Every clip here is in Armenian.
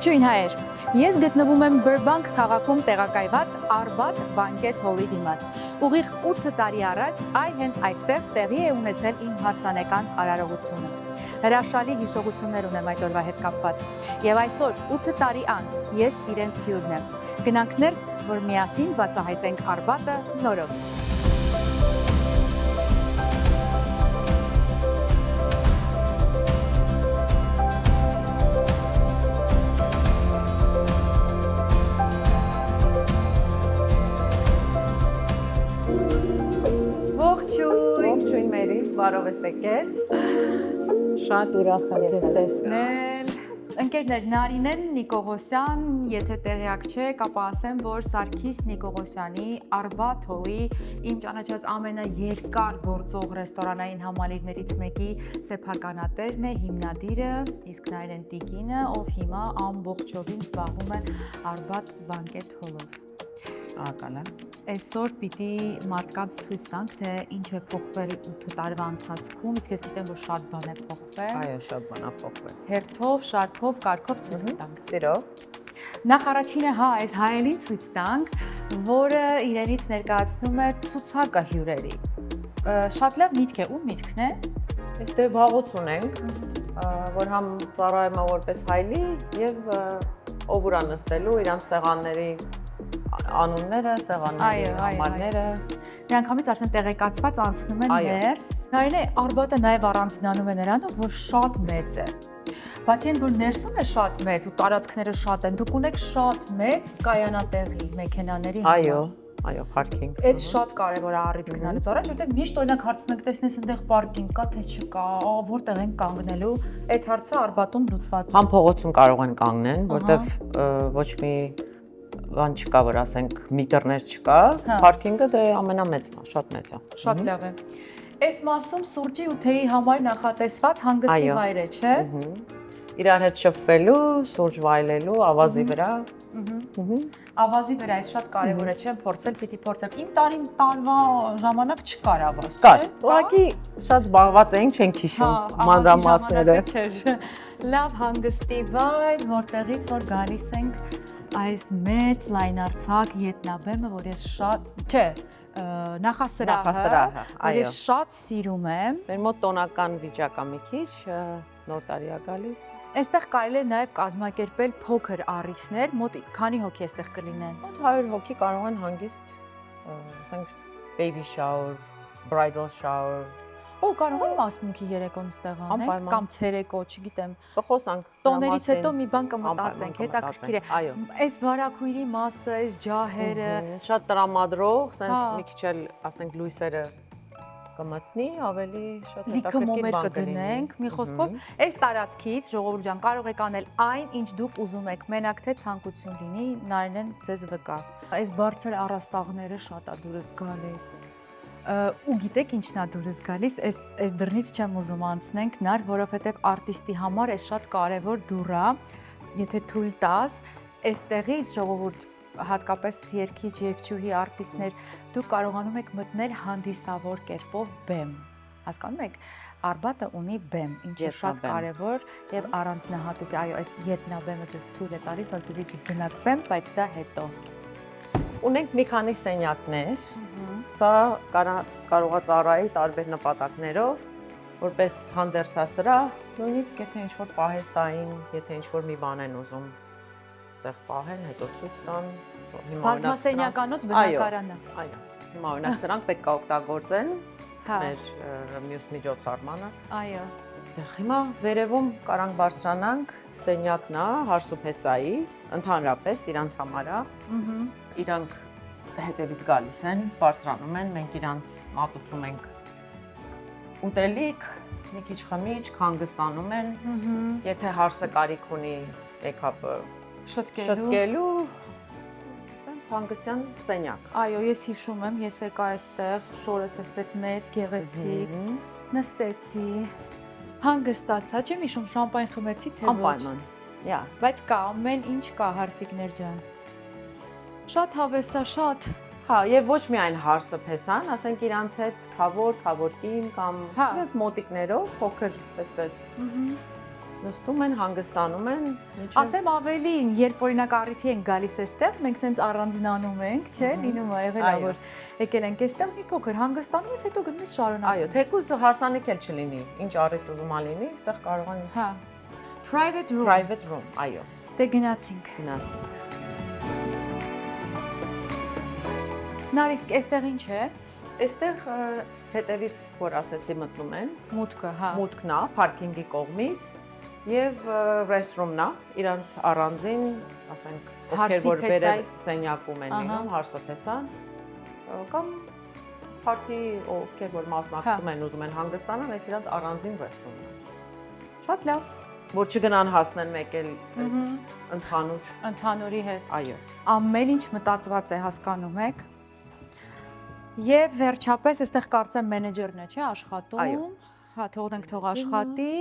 Ողջույն հայեր, ես գտնվում եմ Burbank քաղաքում տեղակայված Arbat Banquet Hall-ի դիմաց։ Ուղիղ 8 տարի առաջ հենց այստեղ տեղի է ունեցել իմ հարսանեկան արարողությունը։ Հրաշալի հիշողություններ ունեմ այդ օրվա հետ կապված։ Եվ այսօր 8 տարի անց ես իրենց հյուրն եմ։ Գնանք ներս, որ միասին բացահայտենք Arbat-ը նորով։ Բարով ես եկել։ Շատ ուրախ եմ ձեզ տեսնել։ Ընկերներ, Նարինեն Նիկողոսյան, եթե տեղյակ չեք, ապա ասեմ, որ Սարգիս Նիկողոսյանի Arbat Hall-ի իմ ճանաչած ամենաերկար գործող ռեստորանային համալիրներից մեկի սեփականատերն է, հիմնադիրը, իսկ Նարինեն Տիկինը, ով հիմա ամբողջովին զբաղվում է Arbat Banquet Hall-ով։ Շնորհակալ եմ։ Այսօր պիտի մարդկանց ցույց տանք, թե ինչ է փոխվել 8 տարվա ընթացքում, իսկ ես գիտեմ, որ շատ բան է փոխվել։ Այո, շատ բան է փոխվել։ Հերթով, շարքով, կարգով ցույց տանք։ Սիրով։ Նախ առաջինը, այս հայելին ցույց տանք, որը իրենից ներկայացնում է ցուցակը հյուրերի։ Շատ լավ միտք է, ում միտքն է։ Այս դե վաղուց ունենք, որ համ ծառայում է որպես հայլի եւ ով ուրա նստելու իրանց սեղանների անունները, սեղանների համարները։ Միանգամից արդեն տեղեկացված անցնում են ներս։ Նարինե, Arbat-ը նաև առանձնանում է նրանով, որ շատ մեծ է։ Բացի այն, որ ներսում է շատ մեծ ու տարածքները շատ են, դուք ունեք շատ մեծ կայանատեղի մեքենաների համար։ Այո, parking։ Այդ շատ կարևոր է առիթ գնալուց առաջ, որտեղ միշտ օրինակ հարցնում եք, տեսնես այնտեղ պարկինգ կա, թե չկա, որտեղ են կանգնելու։ Այդ հարցը Arbat-ում լուծված է։ Համ փողոցում կարող են կանգնեն, որտեղ ոչ մի բան չկա, որ ասենք միտերներ չկա, parking-ը դե ամենամեծն է, շատ մեծ է։ Շատ լավ է։ Այս մասում սուրճի ու թեյի համար նախատեսված հանգստի վայր է, չէ՞։ Իրար հետ շփվելու, սուրճ վայելելու, ավազի վրա։ Ավազի վրա այդ շատ կարևոր է, չէ՞, փորձել, պիտի փորձել։ Իմ տարվա ժամանակ չկար ավազ, չէ՞։ Կար։ Ուղղակի շատ զբաղված էինք, չենք հիշում մանրամասները։ Լավ հանգստի վայր, որտեղից որ գալիս ենք այս մեծ լայնարձակ ետնաբեմը, որ ես շատ, չէ, նախասրահը, որ ես շատ սիրում եմ։ Մեր մոտ տոնական վիճակ է մի քիչ, նոր տարի է գալիս։ Այստեղ կարելի է նաև կազմակերպել փոքր առիթներ, մոտ քանի հոգի այստեղ կլինեն։ Մոտ 100 հոգի կարող են հանգիստ, ասենք, baby shower, bridal shower։ Կարող եմ ասմունքի երեկոն ստեղ անենք, կամ ցերեկո, չգիտեմ։ Կխոսանք։ Տոներից հետո մի բան կմտածենք, հետաքրքիր է։ Այո։ Այս վարակույրի մասը, այս ջահերը, շատ տրամադրող, սենց մի քիչ էլ, ասենք, լույսերը կմտնի, ավելի շատ հետաքրքիր բան կդնենք, մի խոսքով, այս տարածքից, ժողովուրդ ջան, կարող եք անել այն, ինչ դուք ուզում եք, մենակ թե ցանկություն լինի, Նարինեն ձեզ վկա։ Այս բարձր առաստաղները շատ է դուրս գալիս։ Ու գիտեք ինչն է դուրս գալիս, այս դռնից չեմ ուզում անցնենք նար, որովհետև արտիստի համար այս շատ կարևոր դուռ է, եթե թույլ տաս, այստեղից ժողովուրդ, հատկապես երգիչ, երգչուհի արտիստներ, դուք կարողանում եք մտնել հանդիսավոր կերպով բեմ։ Հասկանում եք, Arbat-ը ունի բեմ, ինչը շատ կարևոր եւ առանձնահատուկ է, այո, այս ետնաբեմը ձեզ թույլ է տալիս, որպեսզի դուք գնաք բեմ, բայց դա հետո։ Ունենք մի քանի սենյակներ, սա կարող է ծառայի տարբեր նպատակներով, որպես հանդերձասրահ, նույնիսկ եթե ինչ-որ պահեստային, եթե ինչ-որ մի բան են ուզում ստեղ պահեն, հետո ցույց տան, բազմասենյականոց բնակարանը։ Այո, հիմա օրինակ սրանք պետք է օգտագործեն մեր մյուս միջոցառմանը։ Այո։ Այստեղ հիմա վերևում կարանք բարձրանանք, սենյակն է հարսուփեսայի, ընդհանրապես իրանց համար է։ Իրանք հետևից գալիս են, բարձրանում են, մենք իրանց մատուցում ենք ուտելիք, մի քիչ խմիչք, հանգստանում են, եթե հարսը կարիք ունի pick-up-ը շտկելու, հանգստյան սենյակ։ Այո, ես հիշում եմ, ես եկա այստեղ, շորս այսպես մեծ, գեղեցիկ, նստեցի, հանգստացա, չեմ հիշում շամպայն խմեցի, թե ոչ։ Անպայման, բայց կա, ամեն ինչ կա, Հարսիկներ ջան։ Շատ հավես է, շատ։ Հա, եւ ոչ միայն հարսը փեսան, ասենք իրանց հետ քավոր կին կամ իրենց մոտիկներով փոքր այսպես Նստում են, հանգստանում են, Ասեմ ավելին, երբ օրինակ առիթի են գալիս այստեղ, մենք սենց առանձնանում ենք, չէ՞, լինում է եղել է որ եկել ենք այստեղ մի փոքր հանգստանում ես, հետո գնում ես շարունակում։ այո, թեկուզ հարսանիք էլ չլինի, ինչ առիթ ուզում ա լինի, այստեղ կարող են Հա։ Private room։ private room, այո, Դե գնացինք։ գնացինք։ Նարիսկ, այստեղ ինչ է։ Այստեղ հետևից, որ ասեցի, մտնում են, Մուտքը, հա։ մուտքն է parking-ի կողմից եւ restroom-ն է, իրանց առանձին, ասենք, ովքեր որ վերև սենյակում են լինում, հարսոփեսան, կամ party ովքեր որ մասնակցում են, ուզում են հանգստանալ, այս իրանց առանձին restroom-ն է։ Շատ լավ։ Որ չգնան հասնեն մեկ էլ Ընդհանուրի հետ։ Այո։ Ամեն ինչ մտածված է, հասկանում եք։ Եվ վերջապես այստեղ կարծեմ մենեջերն է, չէ՞, աշխատում։ Հա, թողնենք թող աշխատի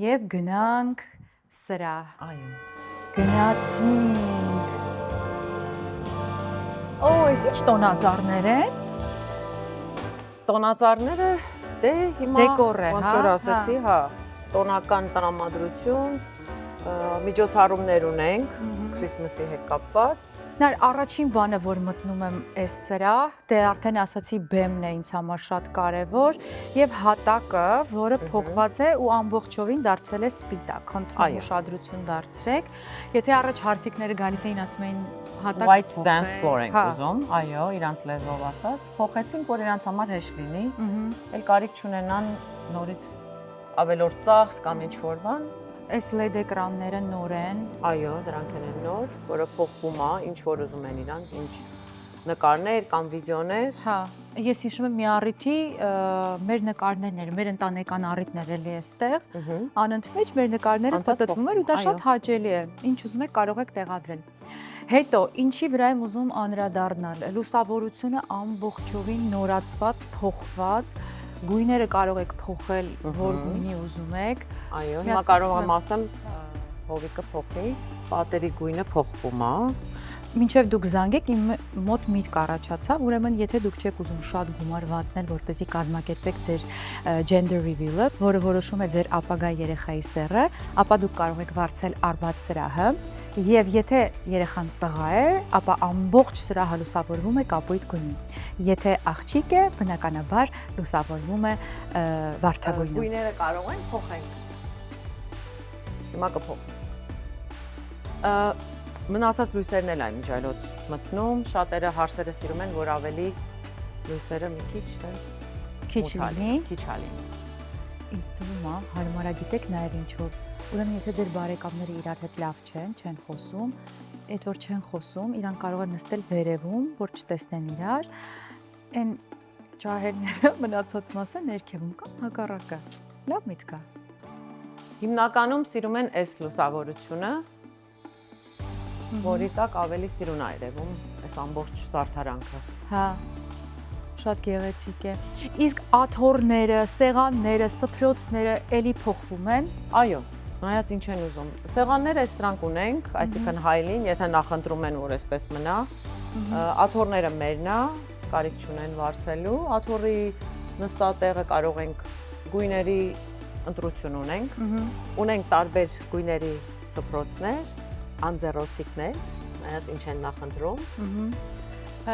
եւ գնանք սրահ։ Այո։ Գնացինք։ Օ, այս ինչ տոնածառներ են։ Տոնածառները դե հիմա Դեկոր է, ոնց որ ասեցի, հա, տոնական տրամադրություն, միջոցառումներ ունենք Քրիսմասի հետ կապված։ Նար առաջին բանը, որ մտնում եմ այս սրահ, դե արդեն ասացի բեմն է ինձ համար շատ կարևոր եւ հատակը, որը փոխված է ու ամբողջովին դարձել է սպիտակ, խնդրում ուշադրություն դարձրեք։ Եթե առաջ հարսիկները գալիս էին ասում էին հատակ white dance floor ենք ուզում, այո, իրանց լեզվով ասած, փոխեցինք, որ իրանց համար հեշտ լինի, էլ կարիք չունենան նորից ավելորդ ծախս կամ ինչ-որ բան։ Այս LED էկրանները նոր են։ Այո, դրանք են նոր, որը փոխվում է, ինչ որ ուզում են իրանք, ինչ նկարներ կամ վիդեոներ։ Հա, ես հիշում եմ մի առիթի մեր նկարներն էր, մեր ընտանեկան առիթն էր էլի այստեղ։ Անընդմեջ մեր նկարները պատտվում էր ու դա շատ հաճելի է։ Ինչ ուզում եք կարող եք տեղադրել։ Հետո, ինչի վրա եմ ուզում անդրադառնալ, լուսավորությունը ամբողջովին նորացված, փոխված, գույները կարող եք փոխել, որ գույնի ուզում եք։ Այո, հիմա կարող եմ ասեմ, հովիկը փոխի, պատերի գույնը փոխվում է։ Մինչև դուք զանգեք, իմ մոտ միտք առաջացավ, ուրեմն եթե դուք չեք ուզում շատ գումար վատնել, որպեսզի կազմակերպեք ձեր gender reveal-ը, որը որոշում է ձեր ապագա երեխայի սեռը, ապա դուք կարող եք վարձել արված սրահը, եւ եթե երեխան տղա է, ապա ամբողջ սրահը լուսավորվում է կապույտ գույնի։ Եթե աղջիկ է, բնականաբար լուսավորվում է վարդագույնով։ Գույները կարող են փոխենք։ Հիմա կփոխենք։ Մնացած լույսերն էլ այն միջայլոց մտնում, շատերը հարսերը սիրում են, որ ավելի լույսերը մի քիչ sense քիչ լինի։ Քիչ լինի։ Ինձ թվում է, հարմարագիտեք նաև ինչ որ, ուրեմն եթե ձեր բարեկամները իրար հետ լավ չեն խոսում, այդ որ չեն խոսում, իրանք կարող են նստել վերևում, որ չտեսնեն իրար, այն ջահելները մնացած մասը ներքևում կամ հակառակը։ Լավ միտք է։ Հիմնականում սիրում են այս լուսավորությունը, որի տակ ավելի սիրուն է երևում այս ամբողջ զարդարանքը։ Հա, շատ գեղեցիկ է։ Իսկ աթոռները, սեղանները, սփռոցները էլի փոխվում են։ Այո, նայած ինչ են ուզում։ Սեղանները այս սրանք ունենք, այսինքն հայլին, եթե նախընտրում են, որ այսպես մնա։ Աթոռները մերն է, կարիք չունեն վարձելու։ Աթոռի նստատեղը կարող ենք գույների ընտրություն ունենք։ Ունենք տարբեր գույների սփռոցներ, անձեռոցիկներ, նայած ինչ են նախընտրում։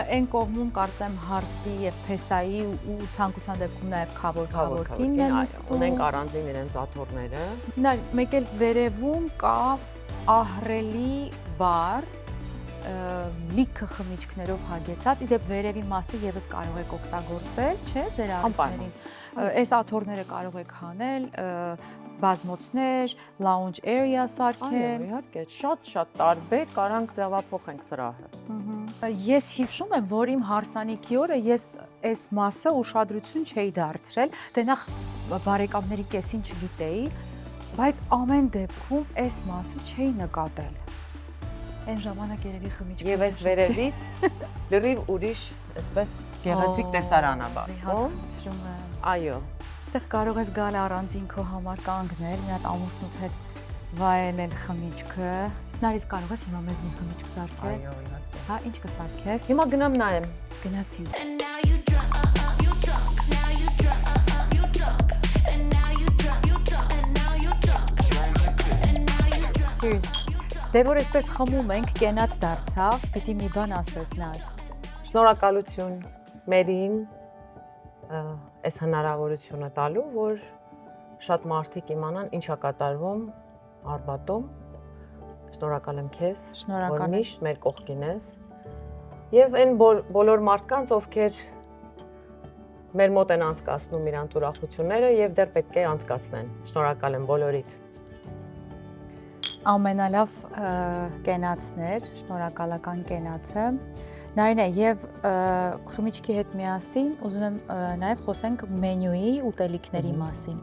Այն կողմում կարծեմ հարսի եւ փեսայի ու ցանկության դեպքում նաեւ քավորքինն են նստում։ Ունենք առանձին իրենց աթոռները։ Նա մեկ էլ վերևում կա ահռելի բար, լիքը խմիչքներով հագեցած, իդեպ վերևի մասը եւս կարող եք օգտագործել, չէ՞, ձեր առիթներին։ Այս աթոռները կարող եք հանել, բազմոցներ, lounge area սարքել։ Այո, իհարկե, շատ տարբեր կարանք ձևափոխենք սրահը։ Ես հիշում եմ, որ իմ հարսանիքի օրը ես այս մասը ուշադրություն չէի դարձրել, դե նախ բարեկամների կեսին չգիտեի, բայց ամեն դեպքում այս մասը չէի նկատել։ Այն ժամանակ երևի խմիչք։ Եվ այս վերևից լրիվ ուրիշ, այսպես գեղեցիկ տեսարան է բացվում։ Այո։ Այստեղ կարող ես գալ առանձին քո համար կանգնել, մի հատ ամուսնուդ հետ վայելել խմիչքը։ Նարից կարող ես հիմա մեզ մի խմիչք սարքել։ Այո, իհարկե։ Հա, ինչ կսարքես։ Հիմա գնամ նայեմ։ Գնացինք։ Cheers։ Դե որ այսպես խմում ենք, կենաց դարձավ, պիտի մի բան ասես նա։ Շնորհակալություն մերին այս հնարավորությունը տալու, որ շատ մարդիկ իմանան ինչա կատարվում Արբատում։ Շնորհակալ եմ քեզ, որ միշտ մեր կողքին ես։ Եվ այն բոլոր մարդկանց, ովքեր մեր մոտ են անցկացնում իրանց ուրախությունները եւ դեռ պետք է անցկացնեն։ Շնորհակալ եմ բոլորիդ։ Ամենալավ կենացներ, շնորհակալական կենացը։ Նարինե, եւ խմիչքի հետ միասին ուզում եմ նաեւ խոսենք մենյուի ուտելիքների մասին։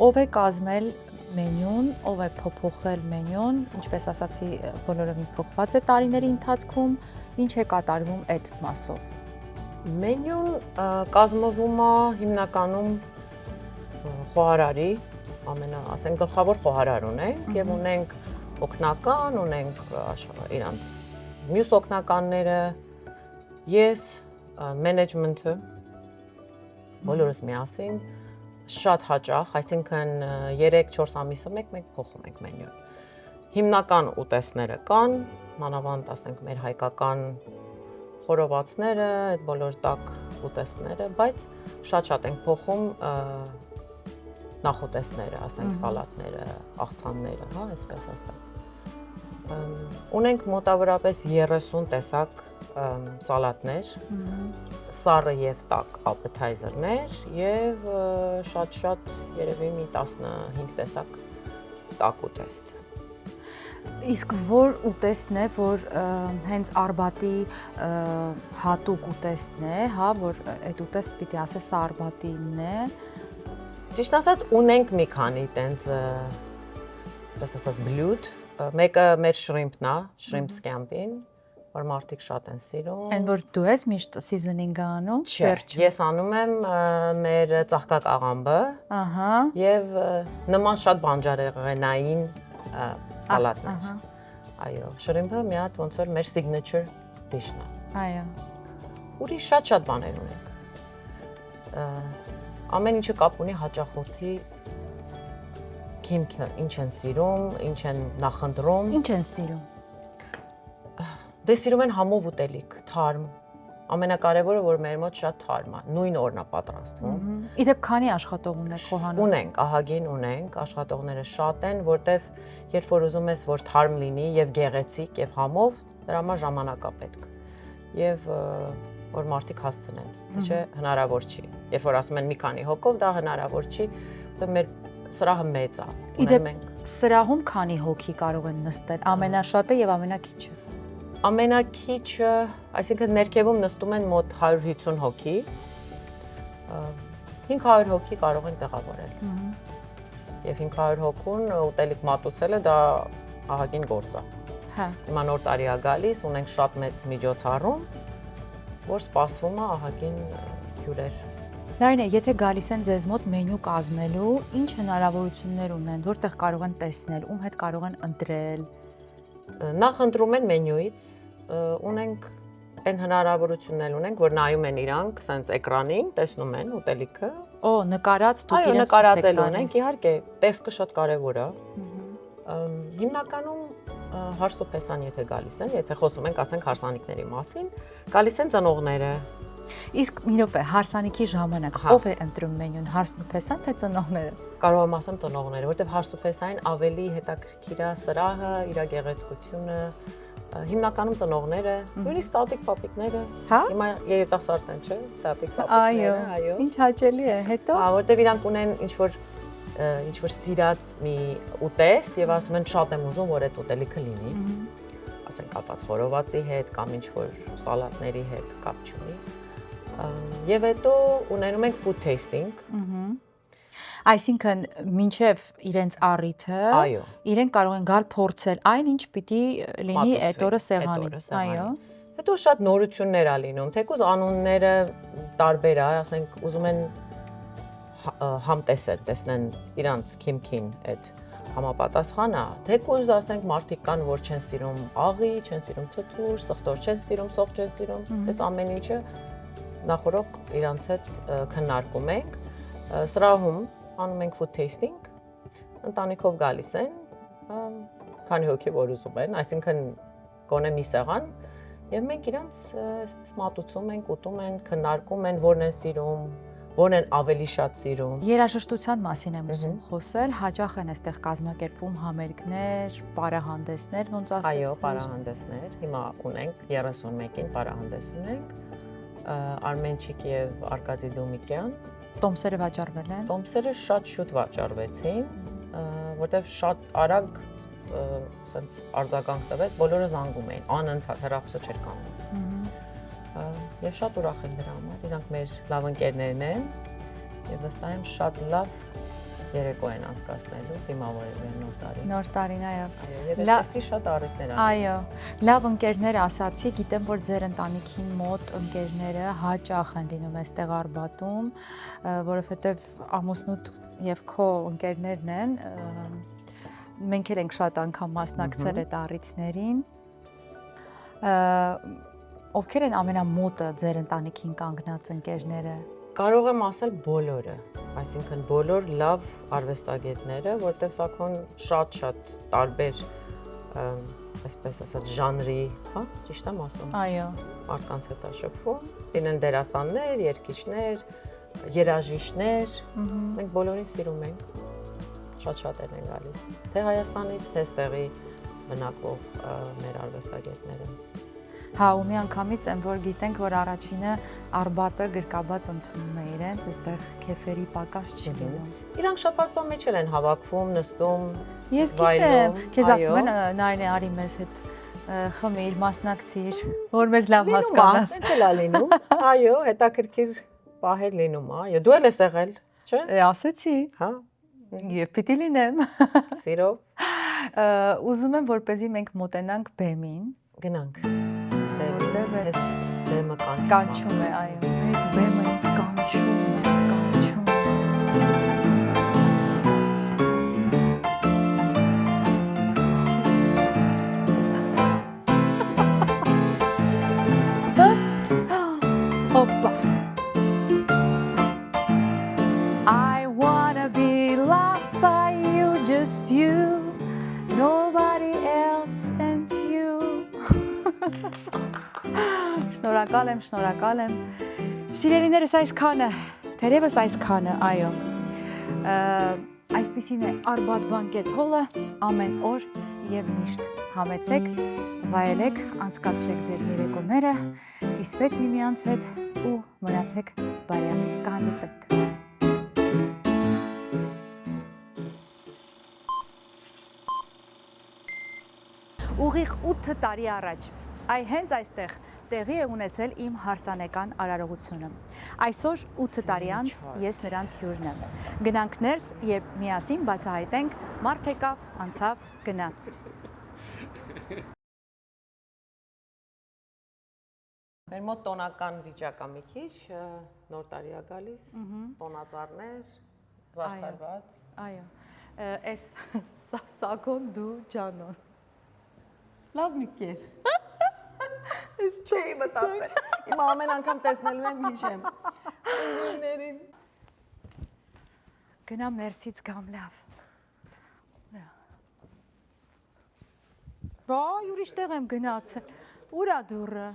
Ով է կազմել մենյուն, ով է փոփոխել մենյուն, ինչպես ասացի, բոլորովին փոխված է տարիների ընթացքում, ինչ է կատարվում այդ մասով։ Մենյուն կազմվում է հիմնականում խոհարարի, ասենք գլխավոր խոհարար ունենք եւ ունենք օգնական, ունենք իրանց մյուս օգնականները, ես, մենեջմենթը, բոլորս միասին, շատ հաճախ, այսինքն 3-4 ամիսը մեկ փոխում ենք մենյուն։ Հիմնական ուտեստները կան, մանավանդ ասենք մեր հայկական խորովածները, այդ բոլոր տաք ուտեստները, բայց շատ ենք փոխում նախուտեստները, ասենք սալատները, աղցանները, հա, այսպես ասած։ Ունենք մոտավորապես 30 տեսակ սալատներ, սառը եւ տաք appetizer-ներ եւ շատ երևի մի 15 տեսակ տաք ուտեստ։ Իսկ որ ուտեստն է, որ հենց Արբատի հատուկ ուտեստն է, հա, որ այդ ուտեստ պիտի ասես Արբատինն է։ Ճիշտ ասած, ունենք մի քանի տենց, այսպես ասած, բլյուդ, մեկը մեր շրիմպն է, շրիմպ սկամպին, որ մարդիկ շատ են սիրում։ Այն որ դու ես միշտ seasoning-ը անում, վերջում։ Ես անում եմ մեր ծաղկակ աղամբը, ահա, եւ նման շատ բանջարեղենային սալատներ։ Այո, շրիմպը մի հատ ոնց որ մեր signature dish-ն է։ Այո։ Ուրիշ շատ բաներ ունենք։ Ամեն ինչը կապ ունի հաճախորդի քիմքը, ինչ են սիրում, ինչ են նախընտրում։ Ինչ են սիրում։ Դե սիրում են համով ուտելիք, թարմ։ Ամենակարևորը որ մեր մոտ շատ թարմ է, նույն օրն է պատրաստվում։ Իդեպ քանի աշխատող ունեք խոհանոց։ Ունենք, ահագին ունենք, աշխատողները շատ են, որտեվ երբ որ ուզում ես որ թարմ լինի եւ գեղեցիկ եւ համով, դրա համար ժամանակ է պետք։ Եվ որ մարդիկ հասցնեն, չէ, հնարավոր չի։ Երբ որ ասում են մի քանի հոգով, դա հնարավոր չի, որտեվ մեր սրահը մեծ է։ Իդեպ սրահում քանի հոգի կարող են նստել, ամենաշատը եւ ամենակիչը։ Ամենակիչը, այսինքն ներքևում նստում են մոտ 150 հոգի, 500 հոգի կարող են տեղավորել։ Եվ 500 հոգուն ուտելիք մատուցելը դա ահագին գործ է։ Հա։ Հիմա նոր տարի է գալիս, ունենք շատ մեծ միջոցառում, որ սպասվում է ահագին հյուրեր։ Նարինե, եթե գալիս են ձեզ մոտ մենյու կազմելու, ինչ հնարավորություններ ունեն, որտեղ կարող են տեսնել, ում հետ կարող են ընտրել։ Նախ ընտրում են մենյուից, ունենք այն հնարավորություններ ունենք, որ նայում են իրանք, սենց էկրանին, տեսնում են ուտելիքը։ Օ, նկարած դուք իրենց նկարածել ունենք, իհարկե, տեսքը շատ կարևոր է։ Հիմնականում հարսոպեսան եթե գալիս են, եթե խոսում ենք, ասենք հարսանիքների մասին, գալիս են ծնողները։ Իսկ մի րոպե, հարսանիքի ժամանակ ով է ընտրում մենյուն, հարսնուփեսան թե ծնողները։ Կարող եմ ասեմ ծնողները, որտեղ հարսուփեսային ավելի հետաքրքիր է սրահը, իր գեղեցկությունը, հիմնականում ծնողները, նույնիսկ տատիկ պապիկները։ Հիմա երիտասարդ են, չէ՞, տատիկ պապիկները, այո։ Ինչ հաճելի է, հետո։ Որտեղ իրանք ունեն ինչ որ սիրած մի ուտեստ եւ ասում են շատ եմ ուզում որ այդ ուտելիքը լինի։ Ասենք կապված խորովածի հետ կամ ինչ որ սալատների հետ կապ չունի։ Եվ հետո ունենում ենք food tasting։ Այսինքն մինչև իրենց առիթը, իրենք կարող են գալ փորձել այն, ինչ պիտի լինի այդ օրը սեղանին։ Այո։ Հետո շատ նորություններ ա լինում, թեկուզ անունները տարբեր է, ասենք ուզում են համտեսել, տեսնեն իրանց քիմքին այդ համապատասխանը, թեկուզ ասենք մարդիկ կան, որ չեն սիրում աղի, չեն սիրում թթուր, սխտոր չեն սիրում, սոխ չեն սիրում, այս ամեն ինչը նախորոք իրանց հետ քննարկում ենք, սրահում անում ենք food tasting, ընտանիքով գալիս են, քանի հոգի որ ուզում են, այսինքն գոնե մի սեղան եւ մենք իրանց այսպես մատուցում ենք, ուտում են, քննարկում են, որն են սիրում, որն են ավելի շատ սիրում։ Երաժշտության մասին եմ ուզում խոսել, հաճախ են այստեղ կազմակերպվում համերգներ, պարահանդեսներ, ոնց ասեցի։ Այո, պարահանդեսներ։ Հիմա ունենք 31-ին պարահանդես ունենք։ Արմենչիկ եւ Արկադի Դոմիկյան։ Տոմսերը վաճառվել են։ Տոմսերը շատ շուտ վաճառվեցին, որտեղ շատ արագ ասենց արձագանք տվեց, բոլորը զանգում էին, անընդհատ հեռախոսը չէր կանգնում։ Եվ շատ ուրախ եմ դրա համար, իրանք մեր լավ ընկերներն են եւ վստահ եմ շատ լավ երեկո են անցկացնելու դիմավորելու են նոր տարին։ Նոր տարին, այո։ Եվ այդպեսի շատ առիթներ ան։ Այո, լավ ընկերներ ասացի, գիտեմ, որ ձեր ընտանիքի մոտ ընկերները հաճախ են լինում այստեղ Արբատում, որովհետև ամուսնուդ եւ քո ընկերներն են, մենք էլ ենք շատ անգամ մասնակցել այդ առիթներին։ Ովքեր են ամենամոտը ձեր ընտանիքին կանգնած ընկերները։ Կարող եմ ասել բոլորը, այսինքն բոլոր լավ արվեստագետները, որտեղ սա քոն շատ տարբեր, այսպես ասած, ժանրի, հա, ճիշտ եմ ասում։ Այո։ Մարդկանց հետ շփվում, լինեն դերասաններ, երգիչներ, երաժիշտներ, մենք բոլորին սիրում ենք, շատ են գալիս, թե Հայաստանից, թե ստեղի բնակվող մեր արվեստագետները։ Հա, ու մի անգամից եմ, որ գիտենք, որ առաջինը Արբատը գրկաբաց ընդունում է իրենց, այստեղ քեֆերի պակաս չի լինում։ Իրանք շաբաթվա մեջ են հավաքվում, նստում, Ես գիտեմ, քեզ ասում են Նարինե, արի մեզ հետ խմիր, մասնակցիր, որ մեզ լավ հասկանաս։ Լինում է, էլ լինում։ Այո, հետաքրքիր պահեր լինում, այո։ Դու էլ ես եղել, չէ՞։ Ասեցի։ Հա։ Եվ պիտի լինեմ։ Սիրով։ Ուզում եմ, որպեսզի մենք մոտենանք բեմին։ Գնանք։ Որտեղ Ես բեմը կանչում է, այո։ Այս բեմը ինձ կանչում է։ Hoppa. I wanna be loved by you, just you, nobody else and you. Շնորհակալ եմ։ Սիրելիներս այսքանը, թերևս այսքանը, այո։ Այսպիսին է Արբատ բանկետ հոլը, ամեն օր եւ միշտ համեցեք, վայելեք, անցկացրեք ձեր երեկոները, կիսվեք միմյանց հետ ու մնացեք բարյավ։ Կհանդիպենք։ Ուղիղ 8 տարի առաջ հենց այստեղ տեղի է ունեցել իմ հարսանեկան արարողությունը։ Այսօր 8 տարի անց ես նրանց հյուրն եմ։ Գնանք ներս, երբ միասին բացահայտենք մարդ եկավ, անցավ, գնաց։ Մեր մոտ տոնական վիճակա մի քիչ, նոր տարի է գալիս, տոնածառներ, զարդարված։ Այո։ Էս սակոն դու ջանոն։ Լավ միտքեր։ Ես չէի մտածել։ Հիմա ամեն անգամ տեսնելու եմ հիշեմ։ Ընկերներին։ Գնամ ներսից գամ լավ։ Բա, ուրիշ տեղ եմ գնացել։ Ուր է դուռը։